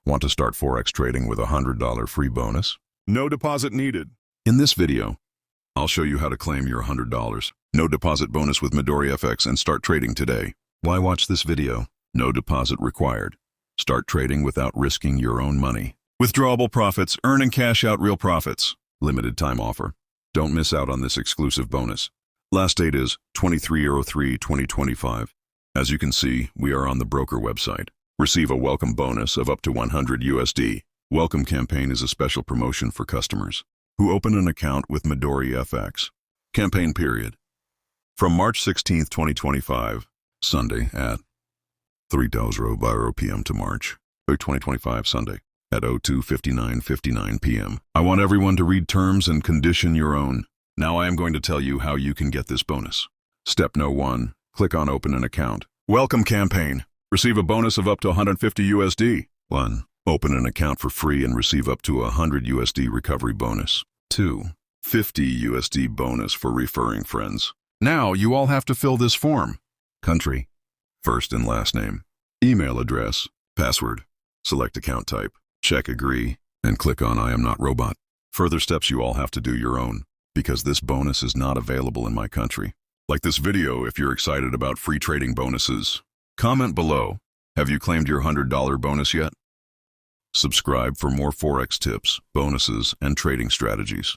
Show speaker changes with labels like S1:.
S1: Want to start Forex trading with a $100 free bonus? No deposit needed. In this video, I'll show you how to claim your $100 no deposit bonus with Midori FX and start trading today. Why watch this video? No deposit required. Start trading without risking your own money. Withdrawable profits, earn and cash out real profits. Limited time offer. Don't miss out on this exclusive bonus. Last date is 23/03/2025. As you can see, we are on the broker website. Receive a welcome bonus of up to 100 USD. Welcome campaign is a special promotion for customers who open an account with Midori FX. Campaign period. From March 16, 2025, Sunday at 3:00 p.m. to March 2025, Sunday at 02:59 p.m. I want everyone to read terms and condition your own. Now I am going to tell you how you can get this bonus. Step no 1. Click on Open an Account. Welcome campaign. Receive a bonus of up to 150 USD. 1. Open an account for free and receive up to 100 USD recovery bonus. 2. 50 USD bonus for referring friends. Now you all have to fill this form. Country, first and last name, email address, password, select account type, check agree, and click on I am not robot. Further steps you all have to do your own, because this bonus is not available in my country. Like this video if you're excited about free trading bonuses. Comment below, have you claimed your $100 bonus yet? Subscribe for more Forex tips, bonuses, and trading strategies.